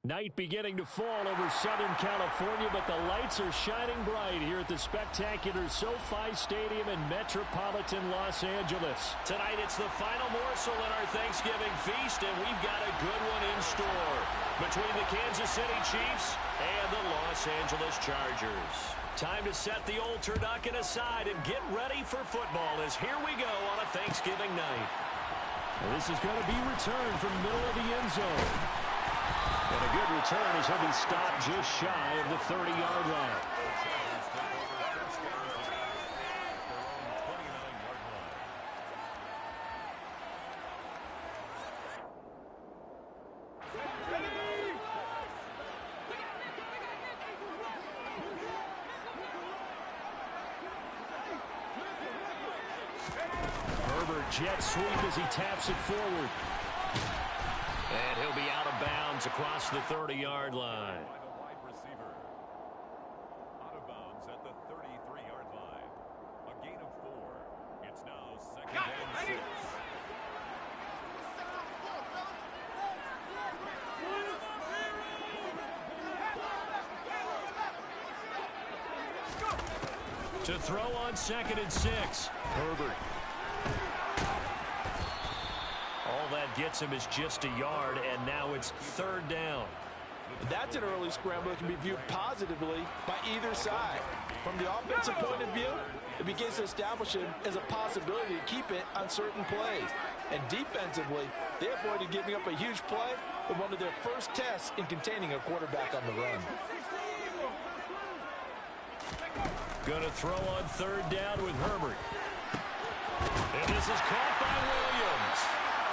Night beginning to fall over Southern California, but the lights are shining bright here at the spectacular SoFi Stadium in metropolitan Los Angeles. Tonight it's the final morsel in our Thanksgiving feast, and we've got a good one in store between the Kansas City Chiefs and the Los Angeles Chargers. Time to set the old turducken aside and get ready for football as here we go on a Thanksgiving night. Well, this is going to be returned from the middle of the end zone. And a good return as he'll be stopped just shy of the 30-yard line. Herbert jet sweep as he taps it forward. And he'll be out of bounds across the 30-yard line. Wide receiver. Out of bounds at the 33-yard line. A gain of 4. It's now second and 6. To throw on second and 6. Herbert. All that gets him is just a yard, and now it's third down. That's an early scramble that can be viewed positively by either side. From the offensive point of view, it begins to establish him as a possibility to keep it on certain plays. And defensively, they avoided giving up a huge play with one of their first tests in containing a quarterback on the run. Going to throw on third down with Herbert. And this is caught by Williams.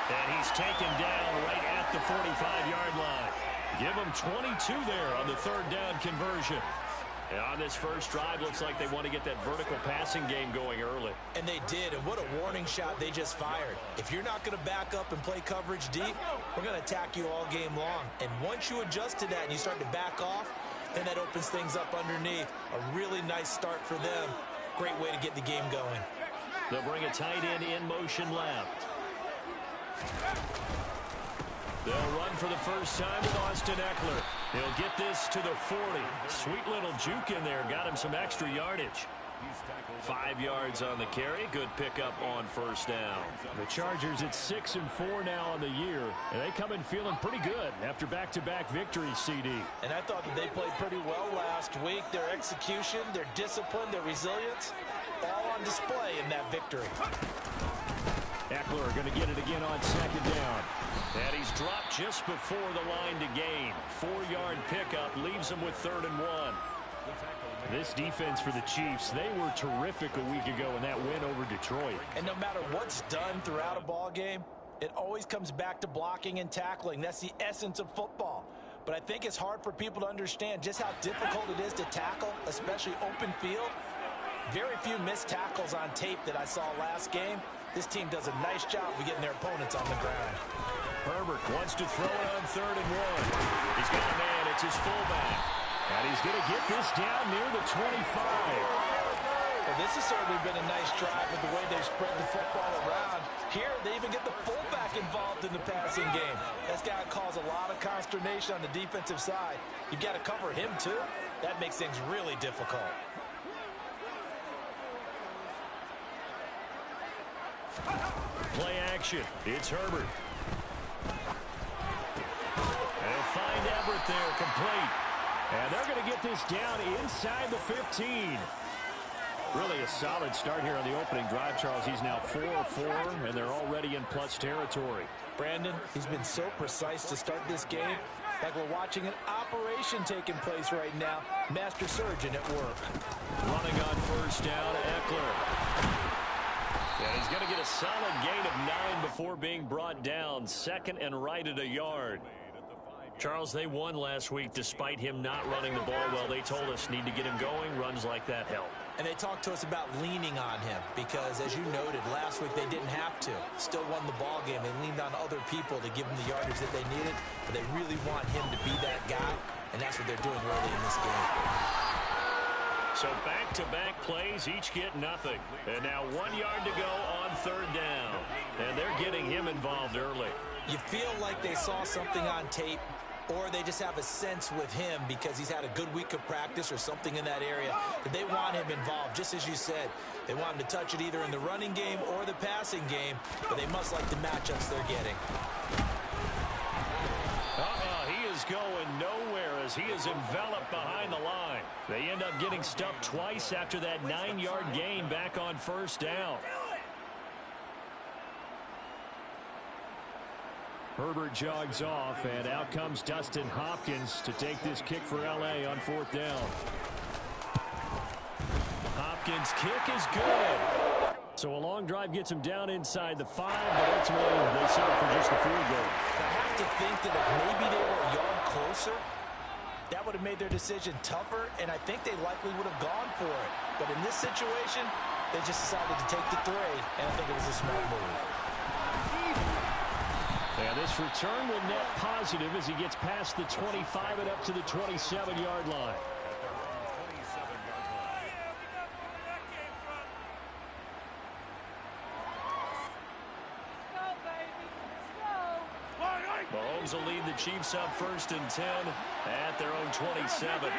And he's taken down right at the 45-yard line. Give him 22 there on the third down conversion. And on this first drive, looks like they want to get that vertical passing game going early. And they did, and what a warning shot they just fired. If you're not going to back up and play coverage deep, we're going to attack you all game long. And once you adjust to that and you start to back off, then that opens things up underneath. A really nice start for them. Great way to get the game going. They'll bring a tight end in motion left. They'll run for the first time with Austin Eckler. He'll get this to the 40. Sweet little juke in there. Got him some extra yardage. 5 yards on the carry. Good pickup on first down. The Chargers at 6-4 now on the year, and they come in feeling pretty good after back-to-back victories, CD. And I thought that they played pretty well last week. Their execution, their discipline, their resilience, all on display in that victory. Eckler going to get it again on second down. And he's dropped just before the line to gain. 4-yard pickup leaves him with 3rd and 1. This defense for the Chiefs, they were terrific a week ago in that win over Detroit. And no matter what's done throughout a ball game, it always comes back to blocking and tackling. That's the essence of football. But I think it's hard for people to understand just how difficult it is to tackle, especially open field. Very few missed tackles on tape that I saw last game. This team does a nice job of getting their opponents on the ground. Herbert wants to throw it on 3rd and 1. He's got a man. It's his fullback. And he's going to get this down near the 25. Well, this has certainly been a nice drive with the way they've spread the football around. Here, they even get the fullback involved in the passing game. That's got to cause a lot of consternation on the defensive side. You've got to cover him, too. That makes things really difficult. Play action. It's Herbert. They'll find Everett there, complete. And they're going to get this down inside the 15. Really a solid start here on the opening drive, Charles. He's now 4-4, and they're already in plus territory. Brandon, he's been so precise to start this game, like we're watching an operation taking place right now. Master surgeon at work. Running on first down, Eckler. And he's going to get a solid gain of 9 before being brought down. 2nd and right at a yard. Charles, they won last week despite him not running the ball well. They told us need to get him going. Runs like that help. And they talked to us about leaning on him because, as you noted, last week they didn't have to. Still won the ball game. They leaned on other people to give them the yardage that they needed. But they really want him to be that guy, and that's what they're doing early in this game. So back-to-back plays, each get nothing. And now 1 yard to go on 3rd down. And they're getting him involved early. You feel like they saw something on tape or they just have a sense with him because he's had a good week of practice or something in that area that they want him involved. Just as you said, they want him to touch it either in the running game or the passing game, but they must like the matchups they're getting. He is going nowhere as he is enveloped behind the line. They end up getting stuffed twice after that 9-yard gain back on first down. Herbert jogs off, and out comes Dustin Hopkins to take this kick for L.A. on fourth down. Hopkins' kick is good. So a long drive gets him down inside the 5, but ultimately they settle for just the field goal. I have to think that if maybe they were a yard closer, that would have made their decision tougher, and I think they likely would have gone for it. But in this situation, they just decided to take the 3, and I think it was a smart move. And this return will net positive as he gets past the 25 and up to the 27-yard line. Mahomes will lead the Chiefs up 1st and 10 at their own 27.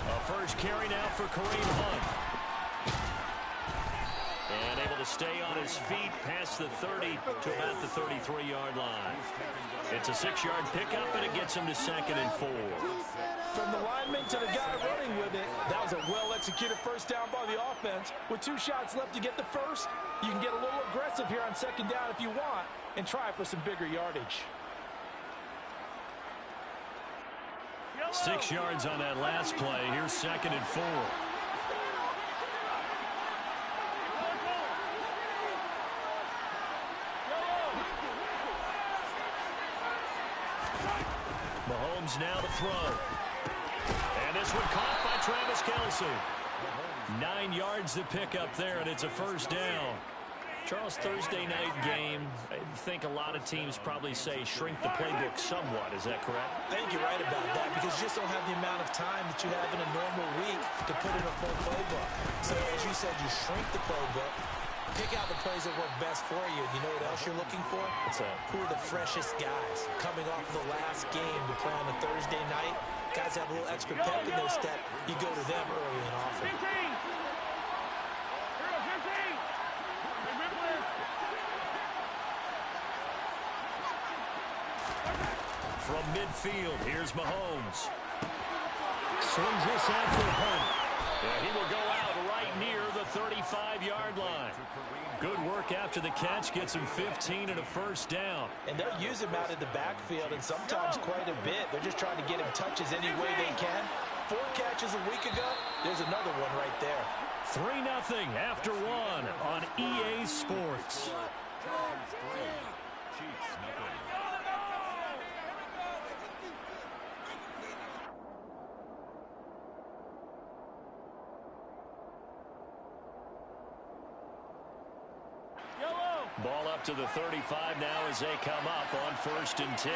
A first carry now for Kareem Hunt. And able to stay on his feet past the 30 to about the 33-yard line. It's a 6-yard pickup, and it gets him to 2nd and 4. From the lineman to the guy running with it, that was a well-executed first down by the offense. With 2 shots left to get the first, you can get a little aggressive here on 2nd down if you want and try for some bigger yardage. 6 yards on that last play. Here's 2nd and 4. Mahomes now to throw. And this one caught by Travis Kelce. 9 yards to pick up there, and it's a first down. Charles, Thursday night game, I think a lot of teams probably say shrink the playbook somewhat. Is that correct? I think you're right about that because you just don't have the amount of time that you have in a normal week to put in a full playbook. So as you said, you shrink the playbook, pick out the plays that work best for you. You know what else you're looking for? What's that? Who are the freshest guys coming off the last game to play on a Thursday night? Guys have a little extra pep in their step. You go to them early and often. From midfield, here's Mahomes. Swings this out for Hunt. Yeah, he will go out right near the 35-yard line. Good work after the catch. Gets him 15 and a first down. And they'll use him out in the backfield, and sometimes quite a bit. They're just trying to get him touches any way they can. 4 catches a week ago. There's another one right there. 3-0 after 1 on EA Sports. Ball up to the 35 now as they come up on 1st and 10.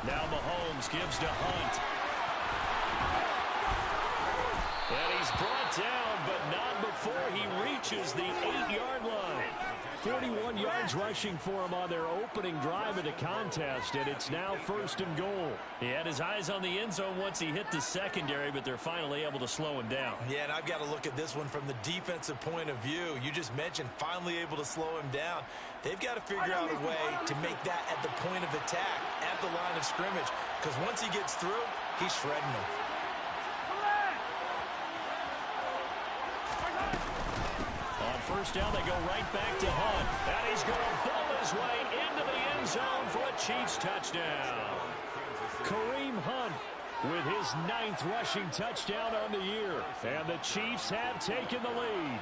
Now Mahomes gives to Hunt. And he's brought down, but not before he reaches the 8-yard line. 41 yards rushing for him on their opening drive of the contest, and it's now 1st and goal. He had his eyes on the end zone once he hit the secondary, but they're finally able to slow him down. Yeah, and I've got to look at this one from the defensive point of view. You just mentioned finally able to slow him down. They've got to figure out a way to make that at the point of attack, at the line of scrimmage, because once he gets through, he's shredding them. First down, they go right back to Hunt. And he's going to ball his way into the end zone for a Chiefs touchdown. Kareem Hunt with his 9th rushing touchdown on the year. And the Chiefs have taken the lead.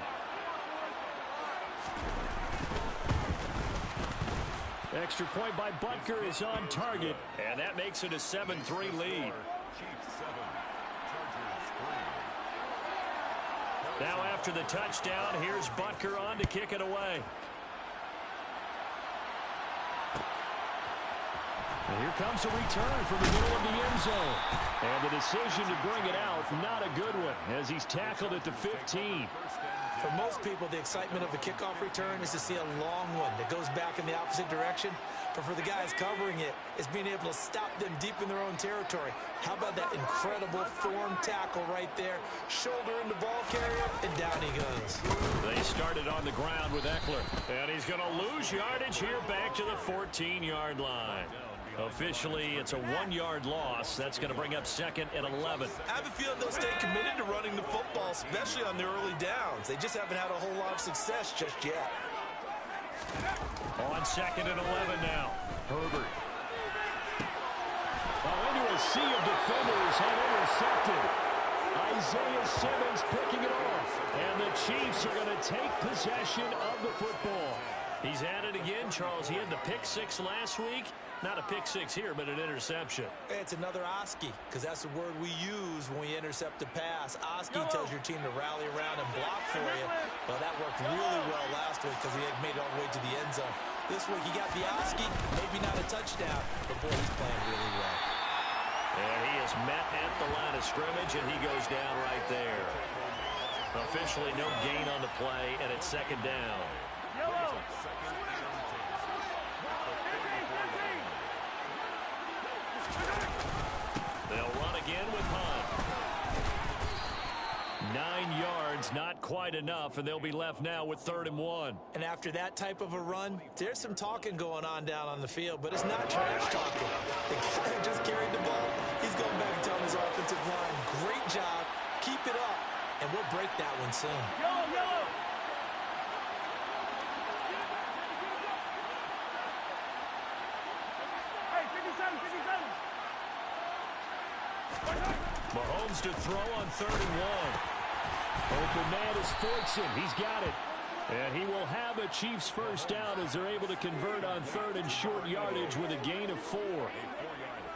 Extra point by Butker is on target. And that makes it a 7-3 lead. Now after the touchdown, here's Butker on to kick it away. And here comes a return from the middle of the end zone. And the decision to bring it out, not a good one, as he's tackled at the 15. For most people, the excitement of a kickoff return is to see a long one that goes back in the opposite direction. But for the guys covering it, it's being able to stop them deep in their own territory. How about that incredible form tackle right there? Shoulder in the ball carrier, and down he goes. They started on the ground with Eckler. And he's going to lose yardage here back to the 14-yard line. Officially, it's a 1-yard loss. That's going to bring up 2nd and 11. I have a feeling they'll stay committed to running the football, especially on their early downs. They just haven't had a whole lot of success just yet. On 2nd and 11 now. Herbert. Into a sea of defenders and intercepted. Isaiah Simmons picking it off. And the Chiefs are going to take possession of the football. He's at it again, Charles. He had the pick 6 last week. Not a pick 6 here, but an interception. It's another Oski, because that's the word we use when we intercept a pass. Oski tells your team to rally around and block for you. Well, that worked really well last week because he had made it all the way to the end zone. This week he got the Oski, maybe not a touchdown, but boy, he's playing really well. And he is met at the line of scrimmage, and he goes down right there. Officially no gain on the play, and it's 2nd down. They'll run again with Hunt. 9 yards, not quite enough, and they'll be left now with 3rd and 1. And after that type of a run, there's some talking going on down on the field, but it's not trash talking. The guy just carried the ball. He's going back and telling his offensive line, great job, keep it up, and we'll break that one soon. Mahomes to throw on 3rd and 1. Open man is Fortson. He's got it. And he will have a Chiefs first down as they're able to convert on 3rd and short yardage with a gain of 4.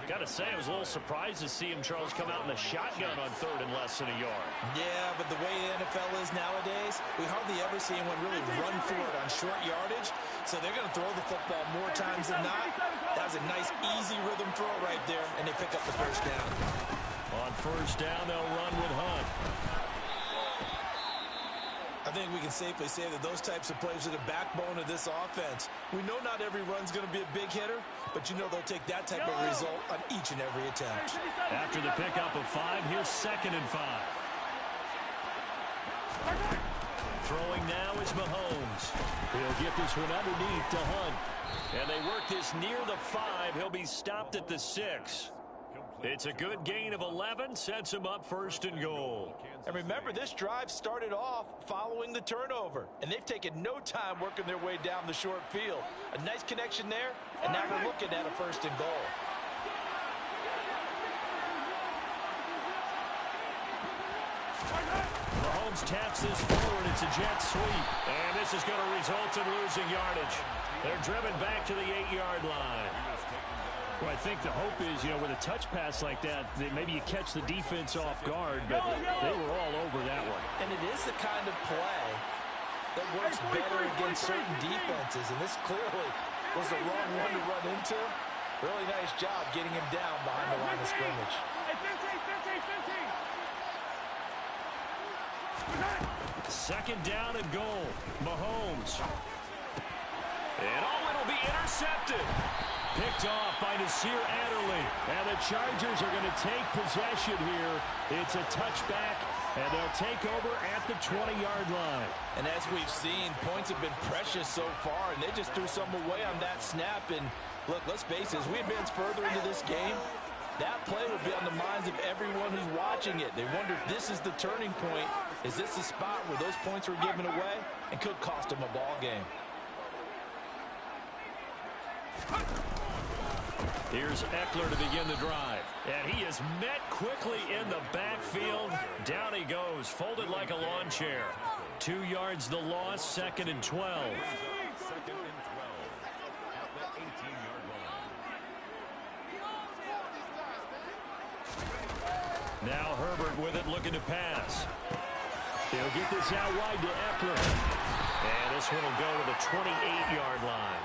Got to say, I was a little surprised to see him, Charles, come out in the shotgun on 3rd and less than a yard. Yeah, but the way the NFL is nowadays, we hardly ever see anyone really run for it on short yardage. So they're going to throw the football more times than not. That was a nice, easy rhythm throw right there, and they pick up the first down. On 1st down, they'll run with Hunt. I think we can safely say that those types of plays are the backbone of this offense. We know not every run's going to be a big hitter, but you know they'll take that type of result on each and every attempt. After the pickup of 5, here's 2nd and 5. Throwing now is Mahomes. He'll get this one underneath to Hunt. And they work this near the 5. He'll be stopped at the 6. It's a good gain of 11, sets him up 1st and goal. And remember, this drive started off following the turnover, and they've taken no time working their way down the short field. A nice connection there, and now we're looking at a 1st and goal. Mahomes taps this forward. It's a jet sweep, and this is going to result in losing yardage. They're driven back to the 8-yard line. Well, I think the hope is, with a touch pass like that maybe you catch the defense off guard, but they were all over that one. And it is the kind of play that works better against certain defenses, and this clearly was the wrong one to run into. Really nice job getting him down behind the line of scrimmage. 2nd down and goal. Mahomes. And it'll be intercepted. Picked off by Nasir Adderley. And the Chargers are going to take possession here. It's a touchback, and they'll take over at the 20-yard line. And as we've seen, points have been precious so far, and they just threw some away on that snap. And look, let's face it, as we advance further into this game, that play will be on the minds of everyone who's watching it. They wonder if this is the turning point. Is this the spot where those points were given away and could cost them a ball game? Here's Eckler to begin the drive. And he is met quickly in the backfield. Down he goes, folded like a lawn chair. 2 yards the loss, 2nd and 12. 2nd and 12 at the 18-yard line. Now Herbert with it, looking to pass. He'll get this out wide to Eckler. And this one will go to the 28-yard line.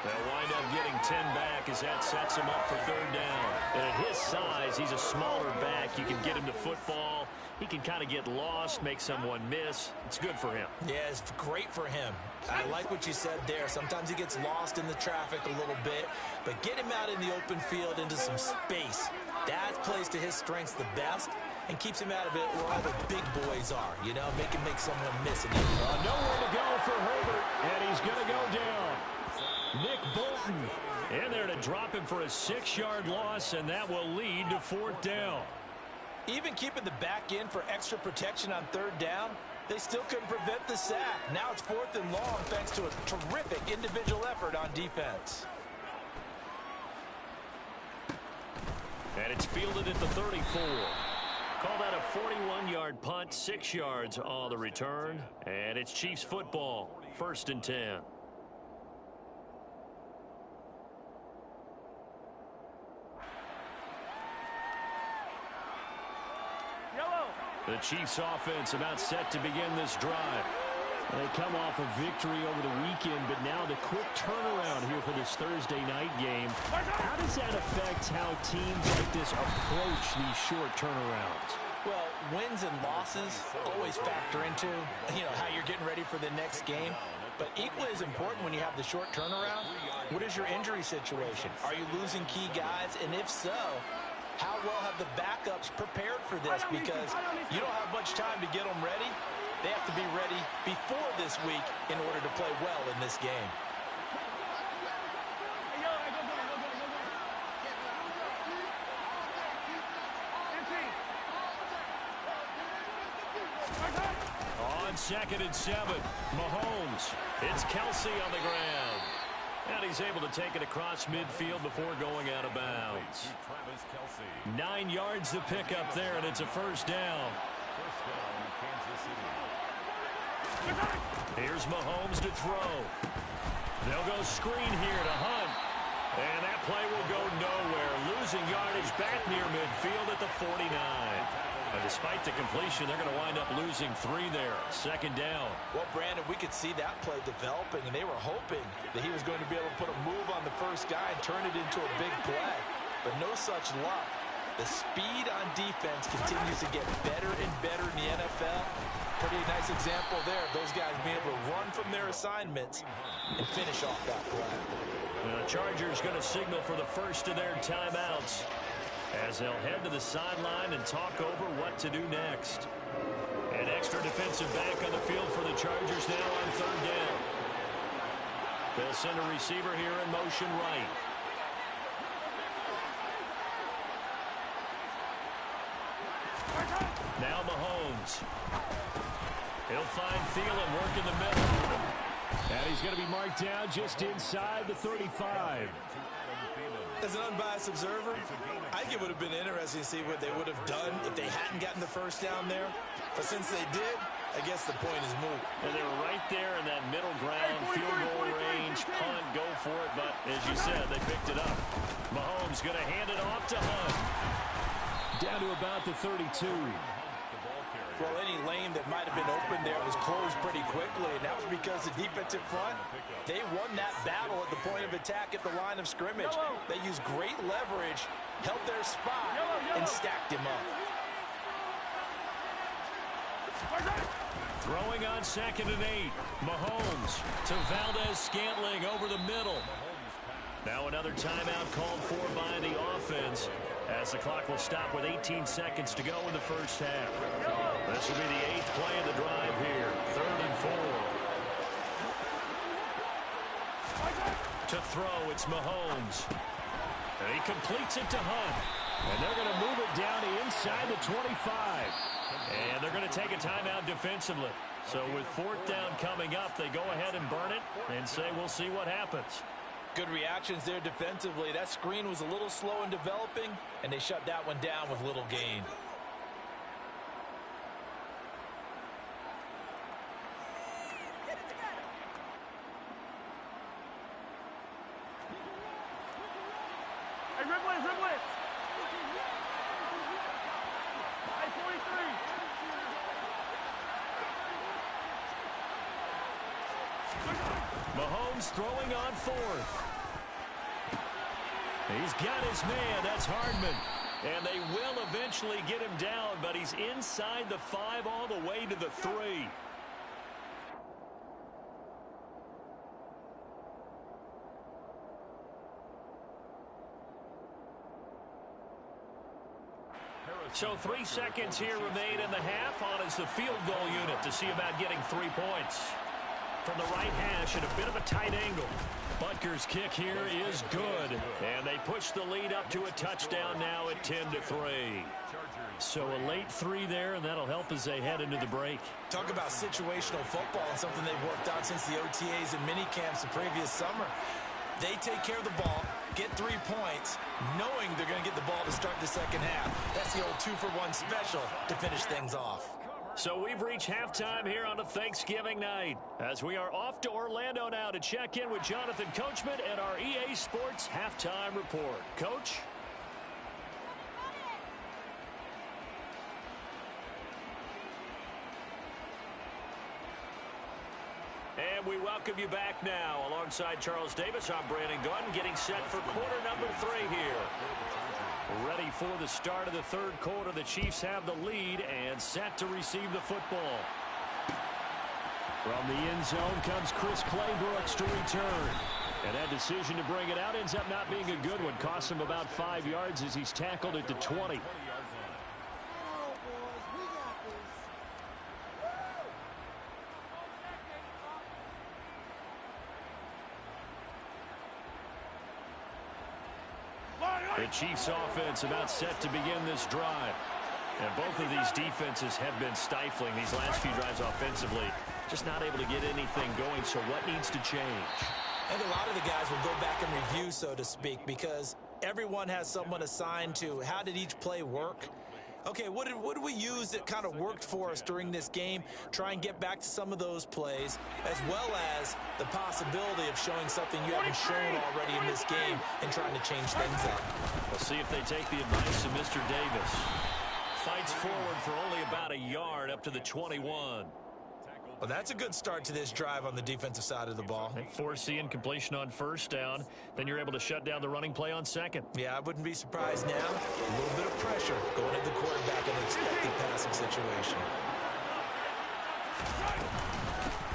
They'll wind up getting 10 back as that sets him up for third down. And at his size, he's a smaller back. You can get him to football. He can kind of get lost, make someone miss. It's good for him. Yeah, it's great for him. I like what you said there. Sometimes he gets lost in the traffic a little bit, but get him out in the open field into some space. That plays to his strengths the best and keeps him out of it where all the big boys are, you know, make someone miss it. Nowhere to go for Herbert, and he's going to go down. Nick Bolton in there to drop him for a 6-yard loss, and that will lead to fourth down. Even keeping the back in for extra protection on third down, they still couldn't prevent the sack. Now it's 4th and long thanks to a terrific individual effort on defense. And it's fielded at the 34. Call that a 41-yard punt, 6 yards on the return. And it's Chiefs football, 1st and 10. The Chiefs offense about set to begin this drive. They come off a victory over the weekend, but now the quick turnaround here for this Thursday night game. How does that affect how teams like this approach these short turnarounds? Well, wins and losses always factor into, how you're getting ready for the next game. But equally as important when you have the short turnaround, what is your injury situation? Are you losing key guys? And if so, how well have the backups prepared for this? Because you don't have much time to get them ready. They have to be ready before this week in order to play well in this game. On 2nd and 7, Mahomes. It's Kelsey on the ground. And he's able to take it across midfield before going out of bounds. 9 yards to pick up there, and it's a first down. Here's Mahomes to throw. They'll go screen here to Hunt. And that play will go nowhere. Losing yardage back near midfield at the 49. And despite the completion, they're going to wind up losing 3 there. 2nd down. Well, Brandon, we could see that play developing, and they were hoping that he was going to be able to put a move on the first guy and turn it into a big play. But no such luck. The speed on defense continues to get better and better in the NFL. Pretty nice example there of those guys being able to run from their assignments and finish off that play. The Chargers going to signal for the first of their timeouts as they'll head to the sideline and talk over what to do next. An extra defensive back on the field for the Chargers now on 3rd down. They'll send a receiver here in motion right. Now Mahomes. He'll find Thielen working the middle. And he's going to be marked down just inside the 35. As an unbiased observer, I think it would have been interesting to see what they would have done if they hadn't gotten the first down there. But since they did, I guess the point is moot. And they were right there in that middle ground, field goal range, punt, go for it. But as you said, they picked it up. Mahomes going to hand it off to Hunt. Down to about the 32. Well, any lane that might have been open there was closed pretty quickly, and that was because the defensive front, they won that battle at the point of attack at the line of scrimmage. They used great leverage, held their spot, and stacked him up. Throwing on 2nd and 8. Mahomes to Valdez-Scantling over the middle. Now another timeout called for by the offense as the clock will stop with 18 seconds to go in the first half. This will be the 8th play of the drive here. 3rd and 4. To throw, it's Mahomes. And he completes it to Hunt. And they're going to move it down to inside the 25. And they're going to take a timeout defensively. So with 4th down coming up, they go ahead and burn it and say we'll see what happens. Good reactions there defensively. That screen was a little slow in developing, and they shut that one down with little gain. Hey, Ribley, Ribley! 543! Mahomes throwing on 4th. He's got his man. That's Hardman. And they will eventually get him down, but he's inside the 5 all the way to the 3. So 3 seconds here remain in the half. On is the field goal unit to see about getting 3 points. From the right hash at a bit of a tight angle. Butker's kick here is good. And they push the lead up to a touchdown now at 10-3. So a late 3 there, and that'll help as they head into the break. Talk about situational football and something they've worked out since the OTAs and mini camps the previous summer. They take care of the ball, get 3 points, knowing they're going to get the ball to start the second half. That's the old 2-for-1 special to finish things off. So we've reached halftime here on a Thanksgiving night, as we are off to Orlando now to check in with Jonathan Coachman and our EA Sports Halftime Report. Coach? And we welcome you back now. Alongside Charles Davis, I'm Brandon Gunn, getting set for quarter number 3 here. Ready for the start of the 3rd quarter. The Chiefs have the lead and set to receive the football. From the end zone comes Chris Claybrooks to return. And that decision to bring it out ends up not being a good one. Costs him about 5 yards as he's tackled at the 20. The Chiefs offense about set to begin this drive. And both of these defenses have been stifling these last few drives offensively. Just not able to get anything going, so what needs to change? I think a lot of the guys will go back and review, so to speak, because everyone has someone assigned to how did each play work. Okay, what did we use that kind of worked for us during this game? Try and get back to some of those plays, as well as the possibility of showing something you haven't shown already in this game and trying to change things up. We'll see if they take the advice of Mr. Davis. Fights forward for only about a yard up to the 21. Well, that's a good start to this drive on the defensive side of the ball. They force the incompletion on 1st down. Then you're able to shut down the running play on 2nd. Yeah, I wouldn't be surprised now. A little bit of pressure going at the quarterback in an expected passing situation.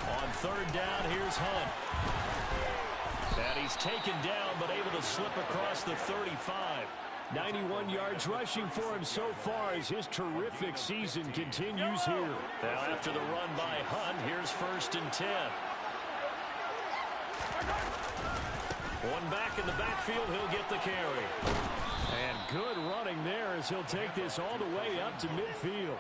On 3rd down, here's Hunt. And he's taken down, but able to slip across the 35. 91 yards rushing for him so far as his terrific season continues here. Now after the run by Hunt, here's 1st and 10. One back in the backfield, he'll get the carry. And good running there as he'll take this all the way up to midfield.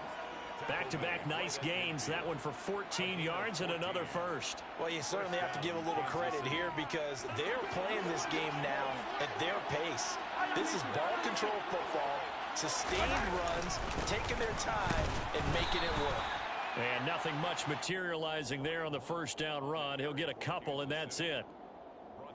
Back-to-back nice gains. That one for 14 yards and another 1st. Well, you certainly have to give a little credit here because they're playing this game now at their pace. This is ball control football, sustained runs, taking their time, and making it work. And nothing much materializing there on the 1st down run. He'll get a couple, and that's it.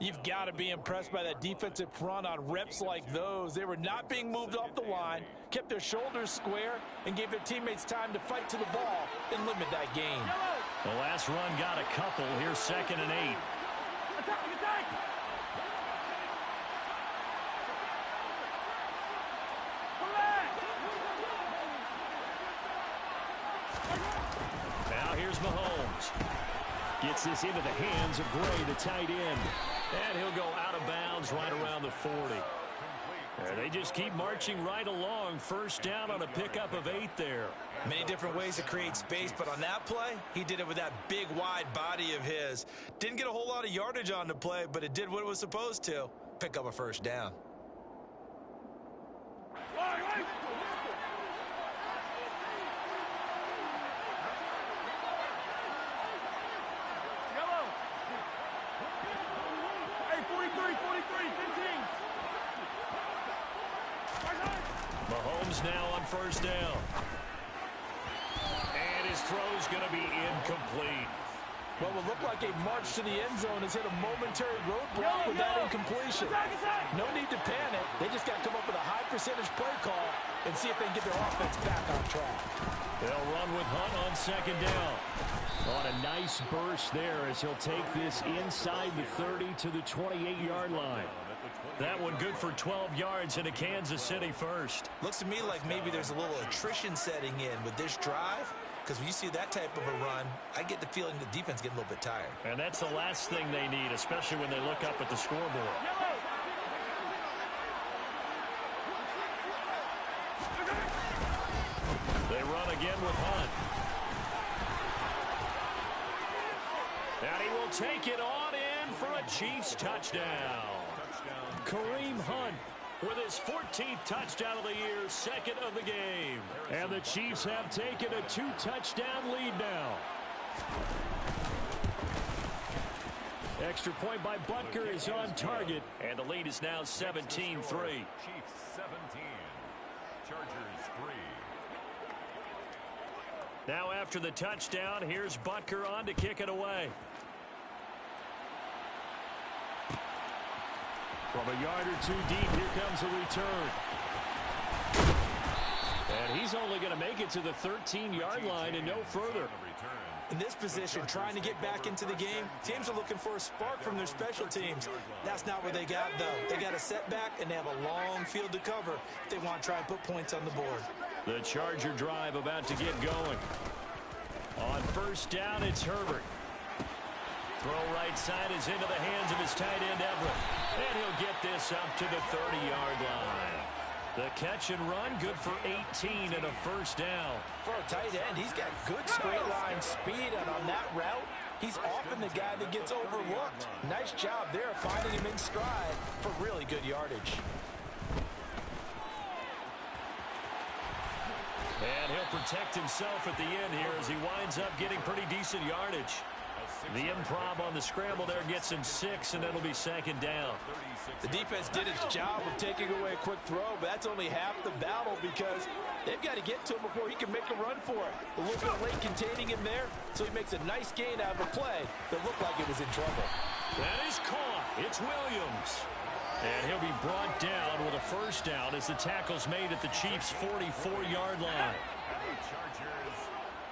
You've got to be impressed by that defensive front on reps like those. They were not being moved off the line, kept their shoulders square, and gave their teammates time to fight to the ball and limit that gain. The last run got a couple. Here's 2nd and 8. Now here's Mahomes. Gets this into the hands of Gray, the tight end. And he'll go out of bounds right around the 40. And they just keep marching right along. 1st down on a pickup of 8 there. Many different ways to create space, but on that play, he did it with that big, wide body of his. Didn't get a whole lot of yardage on the play, but it did what it was supposed to. Pick up a 1st down. Mahomes now on 1st down. And his throw's going to be incomplete. What will look like a march to the end zone has hit a momentary roadblock with that incompletion. No need to panic. They just got to come up with a high percentage play call and see if they can get their offense back on track. They'll run with Hunt on 2nd down. On a nice burst there as he'll take this inside the 30 to the 28-yard line. That one good for 12 yards into Kansas City first. Looks to me like maybe there's a little attrition setting in with this drive, because when you see that type of a run, I get the feeling the defense getting a little bit tired. And that's the last thing they need, especially when they look up at the scoreboard. They run again with Hunt. And he will take it on in for a Chiefs touchdown. Kareem Hunt with his 14th touchdown of the year, second of the game. And the Chiefs have taken a 2-touchdown lead now. Extra point by Butker is on target, and the lead is now 17-3. Chiefs 17, Chargers 3. Now after the touchdown, here's Butker on to kick it away. From a yard or two deep, here comes the return. And he's only going to make it to the 13-yard line and no further. In this position, trying to get back into the game, teams are looking for a spark from their special teams. That's not what they got, though. They got a setback, and they have a long field to cover if they want to try and put points on the board. The Charger drive about to get going. On first down, it's Herbert. Throw right side is into the hands of his tight end, Everett. And he'll get this up to the 30-yard line. The catch and run, good for 18 and a first down. For a tight end, he's got good straight line speed, and on that route, he's often the guy that gets overlooked. Nice job there finding him in stride for really good yardage. And he'll protect himself at the end here as he winds up getting pretty decent yardage. The improv on the scramble there gets him 6, and it'll be second down. The defense did its job of taking away a quick throw, but that's only half the battle because they've got to get to him before he can make a run for it. A little bit late containing him there, so he makes a nice gain out of a play that looked like it was in trouble. That is caught. It's Williams. And he'll be brought down with a first down as the tackle's made at the Chiefs' 44-yard line. Chargers,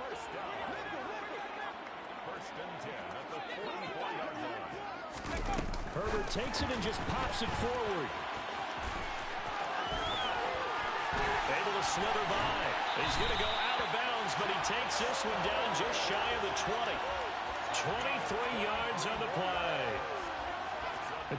first down. First and 10 at the 44-yard line. Herbert takes it and just pops it forward. Able to slither by. He's going to go out of bounds, but he takes this one down just shy of the 20. 23 yards on the play.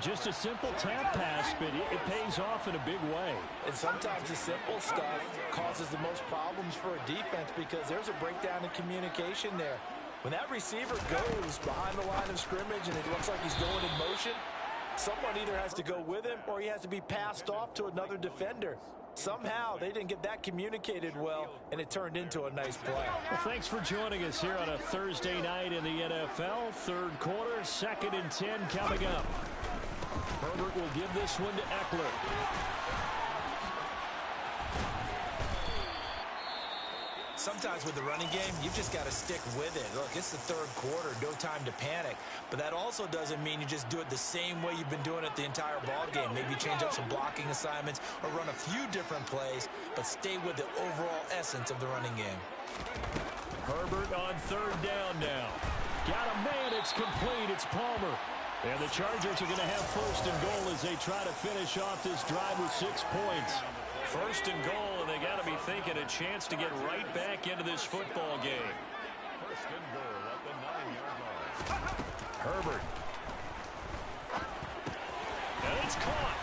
Just a simple tap pass, but it pays off in a big way. And sometimes the simple stuff causes the most problems for a defense because there's a breakdown in communication there. When that receiver goes behind the line of scrimmage and it looks like he's going in motion, someone either has to go with him or he has to be passed off to another defender. Somehow they didn't get that communicated well, and it turned into a nice play. Well, thanks for joining us here on a Thursday night in the NFL. Third quarter, 2nd and 10 coming up. Herbert will give this one to Eckler. Sometimes with the running game, you've just got to stick with it. Look, it's the third quarter, no time to panic. But that also doesn't mean you just do it the same way you've been doing it the entire ball game. Maybe change up some blocking assignments or run a few different plays, but stay with the overall essence of the running game. Herbert on third down now. Got a man, it's complete, it's Palmer. And the Chargers are going to have first and goal as they try to finish off this drive with 6 points. First and goal, and they got to be thinking a chance to get right back into this football game. First and goal at the 9-yard line. Herbert. And it's caught.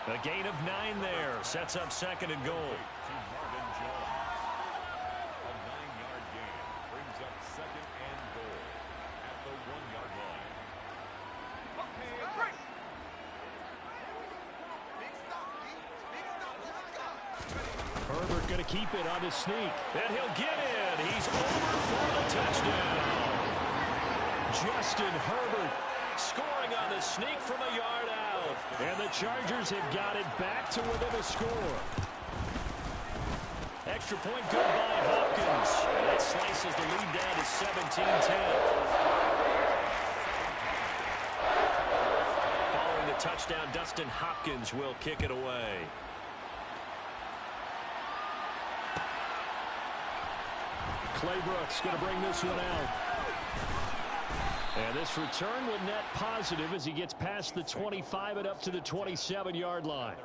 A gain of 9 there. Sets up second and goal. To Marvin Jones. A 9-yard gain brings up second and goal at the 1-yard line. Herbert going to keep it on his sneak. And he'll get in. He's over for the touchdown. Justin Herbert scoring on the sneak from a yard out. And the Chargers have got it back to within a score. Extra point good by Hopkins. That slices the lead down to 17-10. Following the touchdown, Dustin Hopkins will kick it away. Clay Brooks going to bring this one out. And this return will net positive as he gets past the 25 and up to the 27-yard line.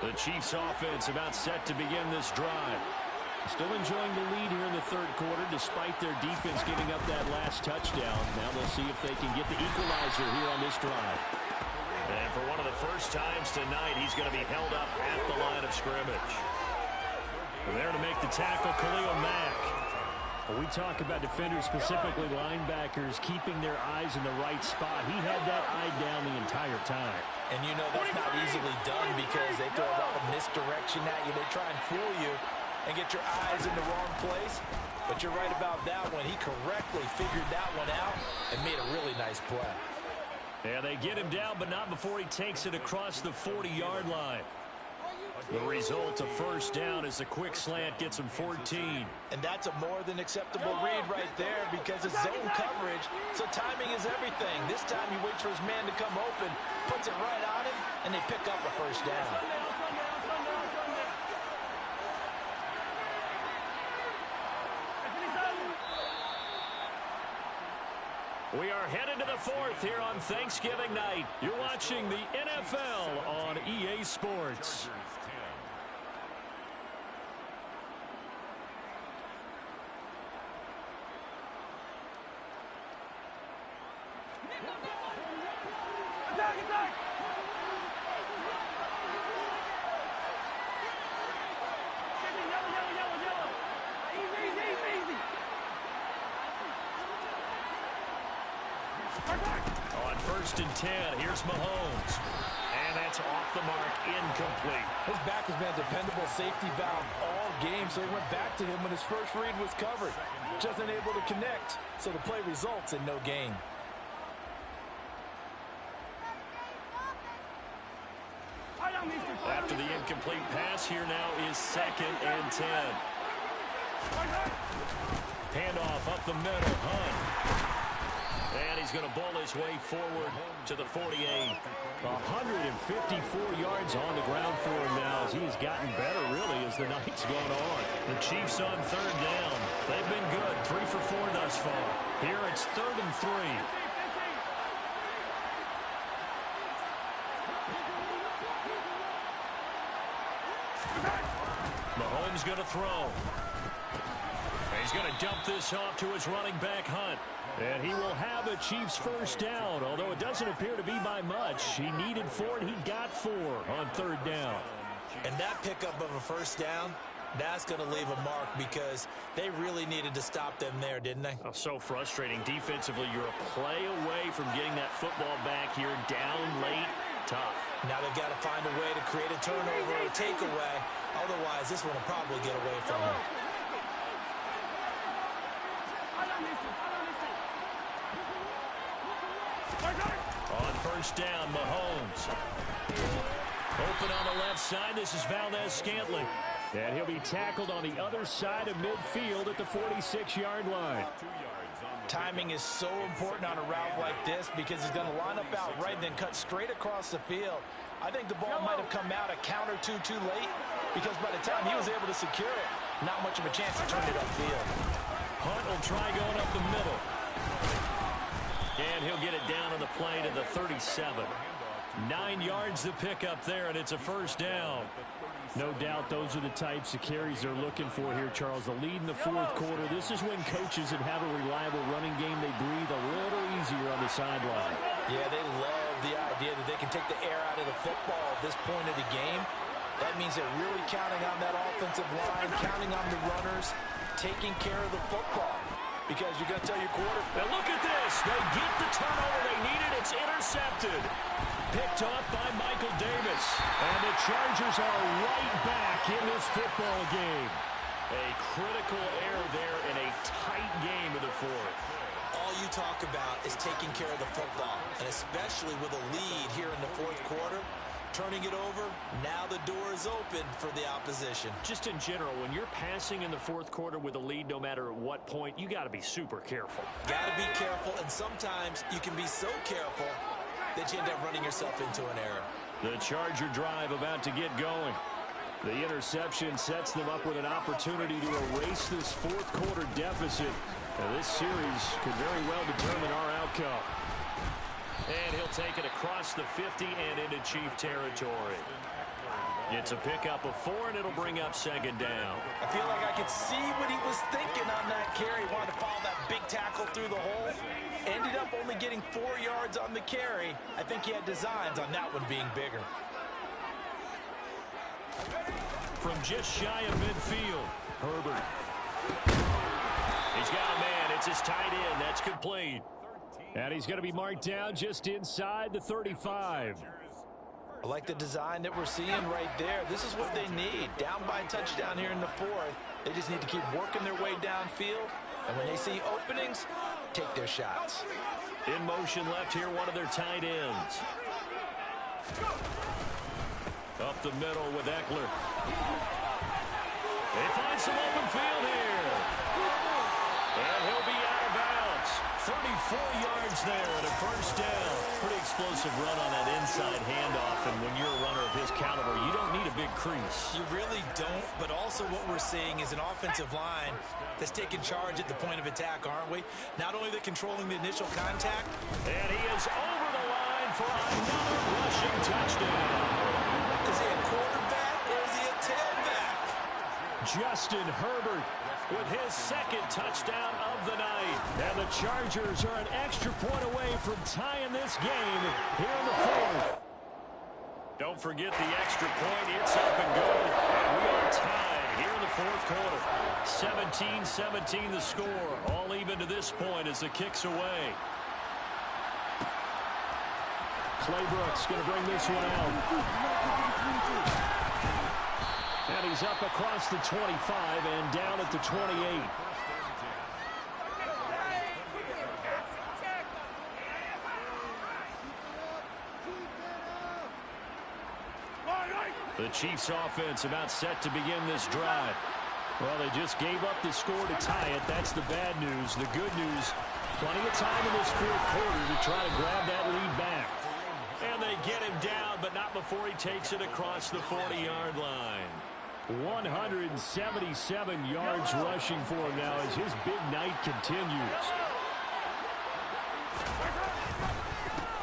The Chiefs offense about set to begin this drive. Still enjoying the lead here in the third quarter despite their defense giving up that last touchdown. Now they'll see if they can get the equalizer here on this drive. And for one of the first times tonight, he's going to be held up at the line of scrimmage. There to make the tackle, Khalil Mack. When we talk about defenders, specifically linebackers, keeping their eyes in the right spot, he had that eye down the entire time. And you know that's not easily done because they throw a lot of misdirection at you. They try and fool you and get your eyes in the wrong place. But you're right about that one. He correctly figured that one out and made a really nice play. Yeah, they get him down, but not before he takes it across the 40-yard line. The result, a first down, as a quick slant gets him 14. And that's a more than acceptable read right there because it's zone coverage, so timing is everything. This time he waits for his man to come open, puts it right on him, and they pick up a first down. We are headed to the fourth here on Thanksgiving night. You're watching the NFL on EA Sports. On 1st and 10, here's Mahomes. And that's off the mark, incomplete. His back has been a dependable safety valve all game, so he went back to him when his first read was covered. Just unable to connect, so the play results in no gain. After the incomplete pass, here now is 2nd and 10. Handoff up the middle, Hunt. And he's going to bowl his way forward to the 48. 154 yards on the ground for him now as he's gotten better, really, as the night's gone on. The Chiefs on 3rd down. They've been good, 3 for 4 thus far. Here it's 3rd and 3. Mahomes going to throw. He's going to dump this off to his running back, Hunt. And he will have a Chiefs first down, although it doesn't appear to be by much. He needed 4, and he got 4 on 3rd down. And that pickup of a first down, that's going to leave a mark because they really needed to stop them there, didn't they? Oh, so frustrating. Defensively, you're a play away from getting that football back here, down late, tough. Now they've got to find a way to create a turnover or a takeaway. Otherwise, this one will probably get away from them. On 1st down, Mahomes. Open on the left side. This is Valdez-Scantling. And he'll be tackled on the other side of midfield at the 46-yard line. Timing is so important on a route like this because he's going to line up out right and then cut straight across the field. I think the ball might have come out a count or two too late because by the time he was able to secure it, not much of a chance to turn it upfield. Hunt will try going up the middle. And he'll get it down on the play to the 37. 9 yards to pick up there, and it's a first down. No doubt those are the types of carries they're looking for here, Charles. The lead in the 4th quarter. This is when coaches that have a reliable running game, they breathe a little easier on the sideline. Yeah, they love the idea that they can take the air out of the football at this point of the game. That means they're really counting on that offensive line, counting on the runners, taking care of the football. Because you're going to tell your quarterback. Now look at this. They get the turnover they needed. It's intercepted. Picked up by Michael Davis. And the Chargers are right back in this football game. A critical error there in a tight game of the 4th. All you talk about is taking care of the football. And especially with a lead here in the 4th quarter, turning it over, now the door is open for the opposition. Just in general, when you're passing in the fourth quarter with a lead, no matter at what point, you got to be super careful. Got to be careful, and sometimes you can be so careful that you end up running yourself into an error. The Charger drive about to get going. The interception sets them up with an opportunity to erase this fourth quarter deficit. Now, this series could very well determine our outcome. And he'll take it across the 50 and into Chief territory. It's a pickup of 4, and it'll bring up second down. I feel like I could see what he was thinking on that carry. He wanted to follow that big tackle through the hole. Ended up only getting 4 yards on the carry. I think he had designs on that one being bigger. From just shy of midfield, Herbert. He's got a man. It's his tight end. That's complete. And he's going to be marked down just inside the 35. I like the design that we're seeing right there. This is what they need. Down by a touchdown here in the fourth. They just need to keep working their way downfield. And when they see openings, take their shots. In motion left here, one of their tight ends. Up the middle with Eckler. They find some open field here. And he'll be out of bounds. 34 yards there and a first down. Pretty explosive run on that inside handoff. And when you're a runner of his caliber, you don't need a big crease. You really don't, but also what we're seeing is an offensive line that's taking charge at the point of attack, aren't we? Not only they're controlling the initial contact. And he is over the line for another rushing touchdown. Is he a quarterback or is he a tailback? Justin Herbert with his second touchdown of the night. And the Chargers are an extra point away from tying this game here in the fourth. Don't forget the extra point. It's up and good. And we are tied here in the fourth quarter. 17-17 the score. All even to this point as the kick's away. Claybrooks going to bring this one out. And he's up across the 25 and down at the 28. The Chiefs offense about set to begin this drive. Well, they just gave up the score to tie it. That's the bad news. The good news, plenty of time in this fourth quarter to try to grab that lead back. And they get him down, but not before he takes it across the 40-yard line. 177 yards rushing for him now as his big night continues.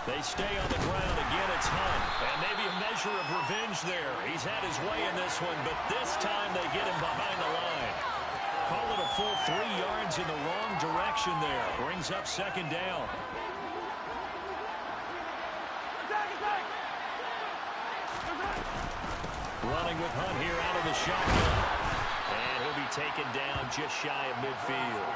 They stay on the ground. Again, it's Hunt. And maybe a measure of revenge there. He's had his way in this one, but this time they get him behind the line. Call it a full 3 yards in the wrong direction there. Brings up second down. Running with Hunt here out of the shotgun. And he'll be taken down just shy of midfield.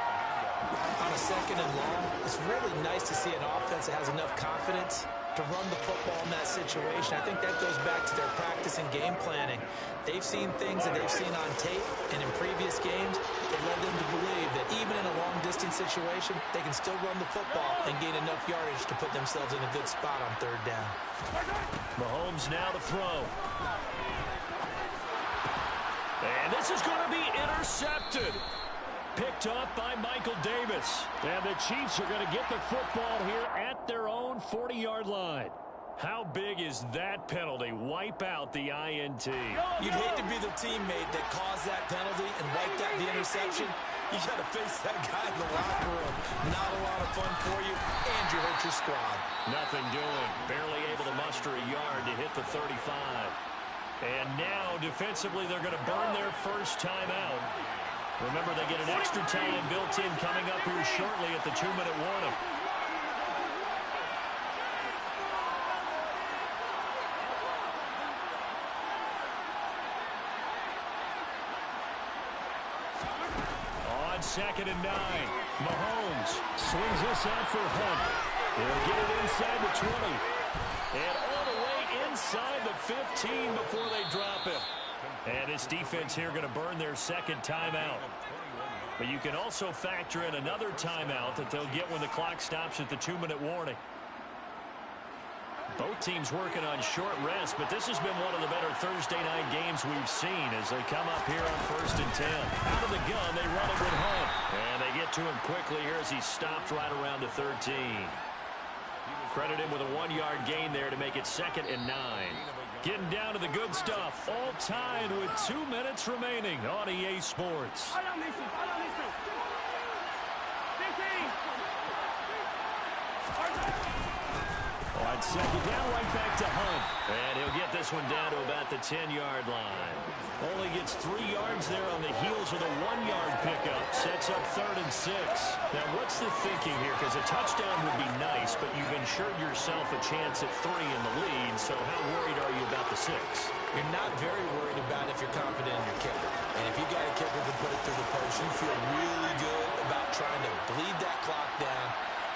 On a second and long, it's really nice to see an offense that has enough confidence to run the football in that situation. I think that goes back to their practice and game planning. They've seen things that they've seen on tape and in previous games that led them to believe that even in a long-distance situation, they can still run the football and gain enough yardage to put themselves in a good spot on third down. Mahomes now to throw. And this is going to be intercepted. Picked off by Michael Davis. And the Chiefs are going to get the football here at their own 40-yard line. How big is that penalty? Wipe out the INT. You'd hate to be the teammate that caused that penalty and wiped out the interception. You got to face that guy in the locker room. Not a lot of fun for you, and you hurt your squad. Nothing doing. Barely able to muster a yard to hit the 35. And now, defensively, they're going to burn their first timeout. Remember, they get an extra time built in coming up here shortly at the 2-minute warning. On 2nd and 9, Mahomes swings this out for Hunt. They'll get it inside the 20. And all the way inside the 15 before they drop it. And this defense here going to burn their second timeout. But you can also factor in another timeout that they'll get when the clock stops at the 2-minute warning. Both teams working on short rest, but this has been one of the better Thursday night games we've seen as they come up here on 1st and 10. Out of the gun, they run it with Hunt. And they get to him quickly here as he stopped right around the 13. Credit him with a 1-yard gain there to make it 2nd and 9. Getting down to the good stuff. All tied with 2 minutes remaining on EA Sports. On 2nd down, right back to Hunt. And he'll get this one down to about the 10-yard line. Only gets 3 yards there on the heels of a 1-yard pickup. Sets up 3rd and 6. Now, what's the thinking here? Because a touchdown would be nice, but you've ensured yourself a chance at 3 in the lead. So how worried are you about the 6? You're not very worried about if you're confident in your kicker. And if you got a kicker to put it through the post, you feel really good about trying to bleed that clock down.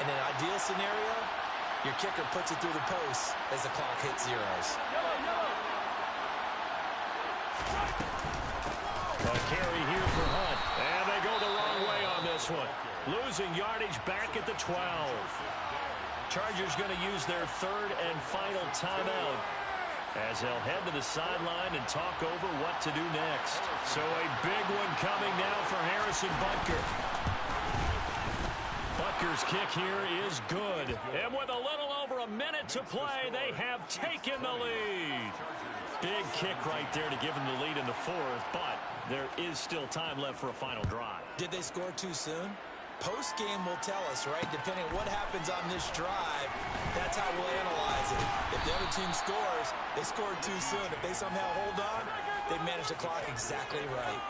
In an ideal scenario, your kicker puts it through the post as the clock hits zeros. A carry here for Hunt. And they go the wrong way on this one. Losing yardage back at the 12. Chargers going to use their 3rd and final timeout as they'll head to the sideline and talk over what to do next. So a big one coming now for Harrison Butker. Butker's kick here is good. And with a little over a minute to play, they have taken the lead. Big kick right there to give them the lead in the 4th, but there is still time left for a final drive. Did they score too soon? Post-game will tell us, right? Depending on what happens on this drive, that's how we'll analyze it. If the other team scores, they scored too soon. If they somehow hold on, they manage the clock exactly right.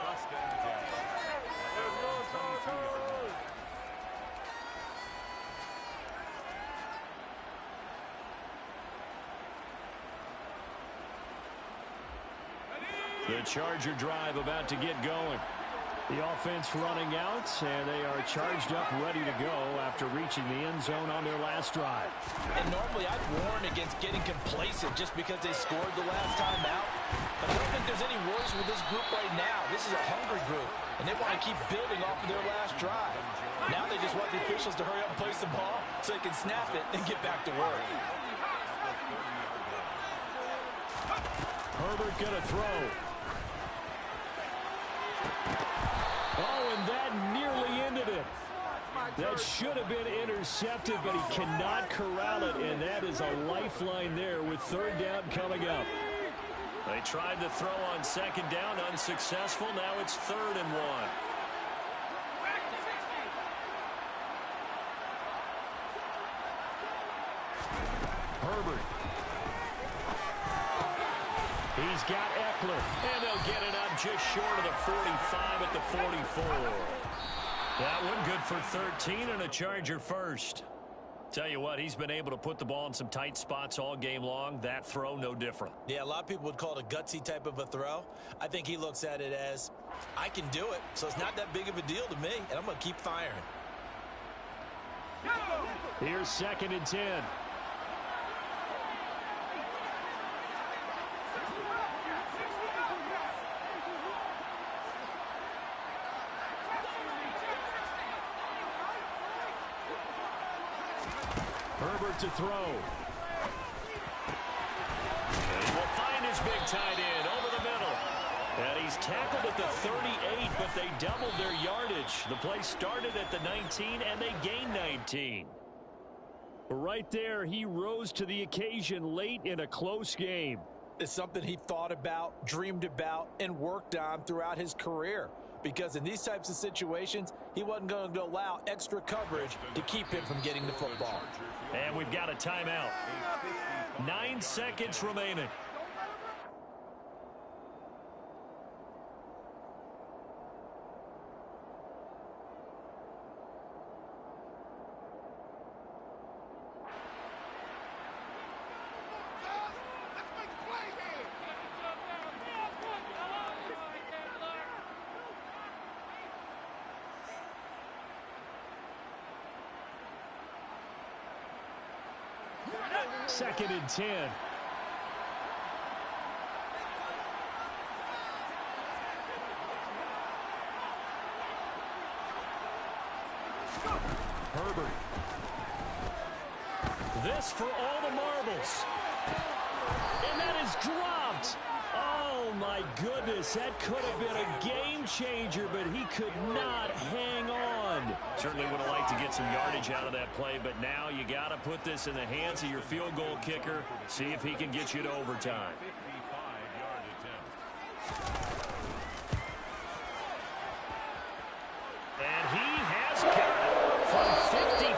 The Charger drive about to get going. The offense running out, and they are charged up, ready to go after reaching the end zone on their last drive. And normally I'd warn against getting complacent just because they scored the last time out. But I don't think there's any worries with this group right now. This is a hungry group, and they want to keep building off of their last drive. Now they just want the officials to hurry up and place the ball so they can snap it and get back to work. Herbert going to throw. Oh, and that nearly ended it. That should have been intercepted, but he cannot corral it, and that is a lifeline there with 3rd down coming up. They tried to throw on 2nd down, unsuccessful. Now it's 3rd and 1. Herbert. He's got Eckler, and they'll get it up just short of the 45 at the 44. That one good for 13 and a Charger first. Tell you what, he's been able to put the ball in some tight spots all game long. That throw, no different. Yeah, a lot of people would call it a gutsy type of a throw. I think he looks at it as, I can do it, so it's not that big of a deal to me, and I'm going to keep firing. Here's 2nd and 10. Herbert to throw. And he will find his big tight end over the middle. And he's tackled at the 38, but they doubled their yardage. The play started at the 19, and they gained 19. Right there, he rose to the occasion late in a close game. It's something he thought about, dreamed about, and worked on throughout his career. Because in these types of situations, he wasn't going to allow extra coverage to keep him from getting the football. And we've got a timeout. 9 seconds remaining. Second and 10. Herbert. This for all the marbles. And that is dropped. Oh, my goodness. That could have been a game changer, but he could not hang on. Certainly would have liked to get some yardage out of that play, but now you got to put this in the hands of your field goal kicker. See if he can get you to overtime. 55-yard attempt. And he has got it from 55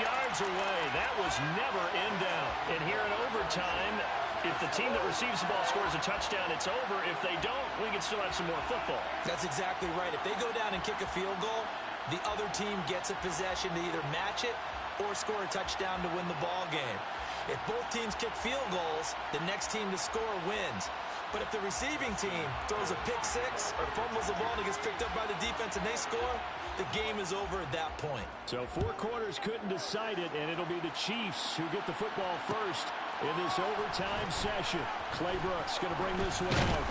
yards away. That was never in doubt. And here in overtime, if the team that receives the ball scores a touchdown, it's over. If they don't, we can still have some more football. That's exactly right. If they go down and kick a field goal, the other team gets a possession to either match it or score a touchdown to win the ball game. If both teams kick field goals, the next team to score wins. But if the receiving team throws a pick six or fumbles the ball and it gets picked up by the defense and they score, the game is over at that point. So four quarters couldn't decide it, and it'll be the Chiefs who get the football first in this overtime session. Clay Brooks going to bring this one out.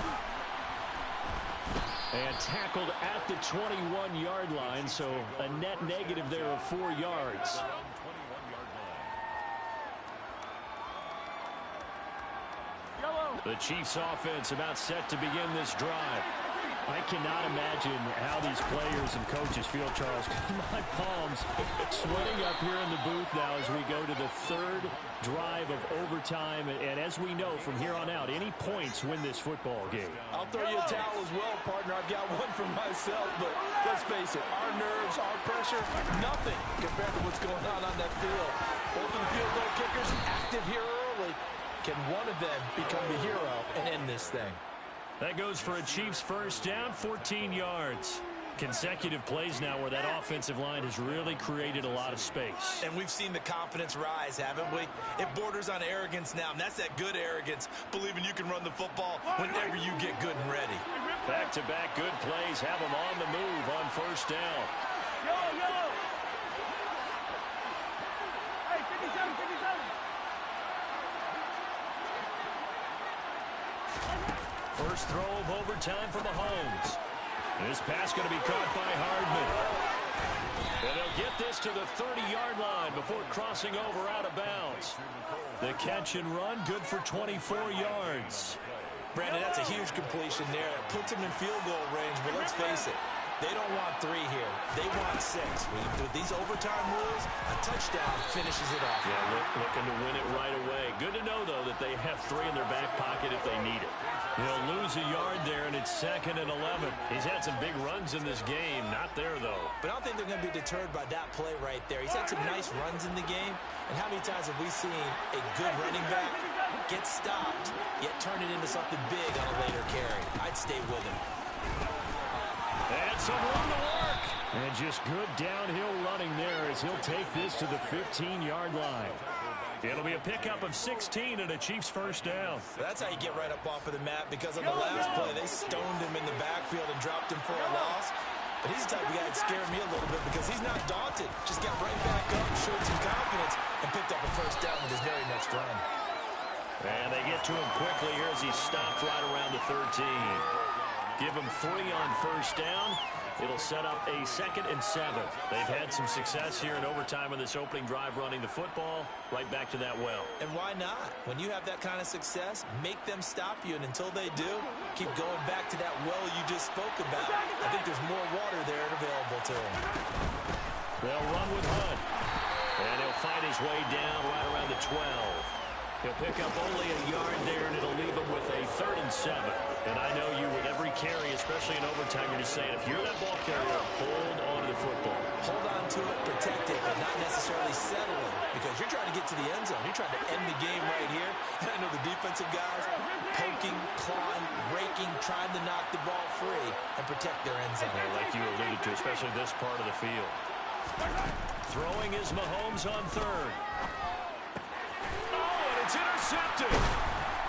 And tackled at the 21-yard line, so a net negative there of 4 yards. The Chiefs offense about set to begin this drive. I cannot imagine how these players and coaches feel, Charles. My palms sweating up here in the booth now as we go to the third drive of overtime. And as we know from here on out, any points win this football game. I'll throw you a towel as well, partner. I've got one for myself, but let's face it, our nerves, our pressure, nothing compared to what's going on that field. Both of the field goal kickers active here early. Can one of them become the hero and end this thing? That goes for a Chiefs first down, 14 yards. Consecutive plays now where that offensive line has really created a lot of space. And we've seen the confidence rise, haven't we? It borders on arrogance now, and that's that good arrogance, believing you can run the football whenever you get good and ready. Back-to-back good plays have them on the move on first down. First throw of overtime for Mahomes. This pass going to be caught by Hardman. And they'll get this to the 30-yard line before crossing over out of bounds. The catch and run, good for 24 yards. Brandon, that's a huge completion there. It puts them in field goal range, but let's face it, they don't want 3 here. They want 6. With these overtime rules, a touchdown finishes it off. Yeah, looking to win it right away. Good to know, though, that they have 3 in their back pocket if they need it. He'll lose a yard there, and it's 2nd and 11. He's had some big runs in this game. Not there, though. But I don't think they're going to be deterred by that play right there. He's had some nice runs in the game. And how many times have we seen a good running back get stopped, yet turn it into something big on a later carry? I'd stay with him. And some room to work. And just good downhill running there as he'll take this to the 15-yard line. It'll be a pickup of 16 and a Chiefs first down. That's how you get right up off of the mat, because on the last play, they stoned him in the backfield and dropped him for a loss. But he's the type of guy that scared me a little bit because he's not daunted. Just got right back up, showed some confidence, and picked up a first down with his very next run. And they get to him quickly here as he stopped right around the 13. Give him 3 on first down. It'll set up a 2nd and 7. They've had some success here in overtime in this opening drive running the football. Right back to that well. And why not? When you have that kind of success, make them stop you. And until they do, keep going back to that well you just spoke about. I think there's more water there available to him. They'll run with Hunt. And he'll fight his way down right around the 12. He'll pick up only a yard there, and it'll leave him with a 3rd and 7. And I know you, with every carry, especially in overtime, you're just saying, if you're that ball carrier, hold on to the football. Hold on to it, protect it, but not necessarily settle it, because you're trying to get to the end zone. You're trying to end the game right here. And I know the defensive guys poking, clawing, raking, trying to knock the ball free and protect their end zone. Yeah, like you alluded to, especially this part of the field. Throwing is Mahomes on 3rd. It's intercepted.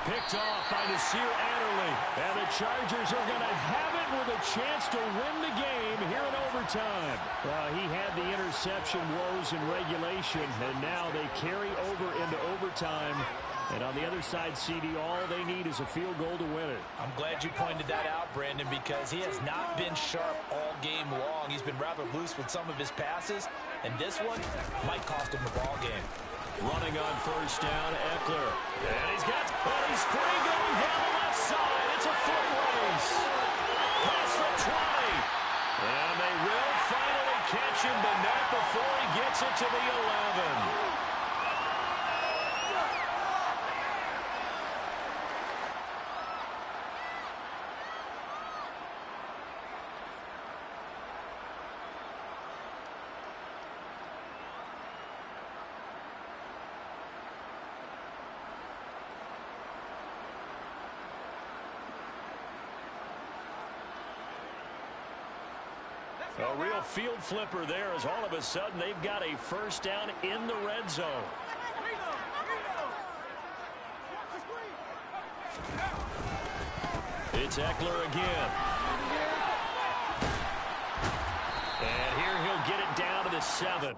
Picked off by Nasir Adderley. And the Chargers are going to have it with a chance to win the game here in overtime. He had the interception woes in regulation, and now they carry over into overtime. And on the other side, CD, all they need is a field goal to win it. I'm glad you pointed that out, Brandon, because he has not been sharp all game long. He's been rather loose with some of his passes, and this one might cost him the ball game. Running on first down, Eckler. And he's free going down the left side. It's a foot race. Past the 20. And they will finally catch him, but not before he gets it to the 11. A real field flipper there as all of a sudden they've got a first down in the red zone. It's Eckler again. And here he'll get it down to the 7.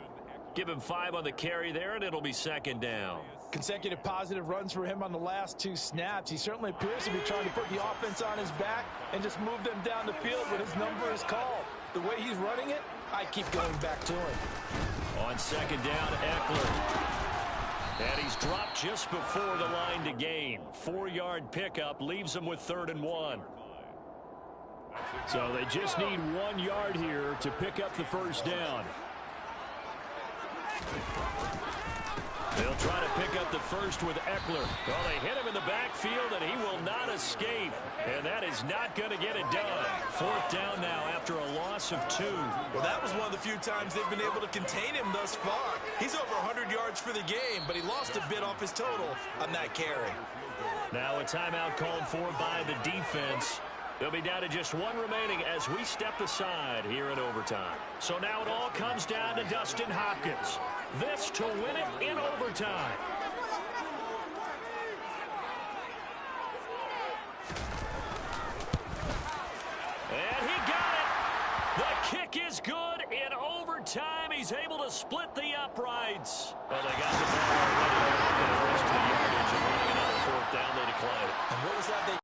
Give him 5 on the carry there, and it'll be second down. Consecutive positive runs for him on the last 2 snaps. He certainly appears to be trying to put the offense on his back and just move them down the field when his number is called. The way he's running it, I keep going back to him. On second down, Eckler. And he's dropped just before the line to gain. 4-yard pickup leaves him with 3rd and 1. So they just need 1 yard here to pick up the first down. They'll try to pick up the first with Eckler. Well, they hit him in the backfield, and he will not escape. And that is not going to get it done. 4th down now after a loss of 2. Well, that was one of the few times they've been able to contain him thus far. He's over 100 yards for the game, but he lost a bit off his total on that carry. Now a timeout called for by the defense. They'll be down to just 1 remaining as we step aside here in overtime. So now it all comes down to Dustin Hopkins. This to win it in overtime. And he got it. The kick is good in overtime. He's able to split the uprights. Well, they got the ball already. The rest of the yardage and running another 4th down. They decline it. And what was that they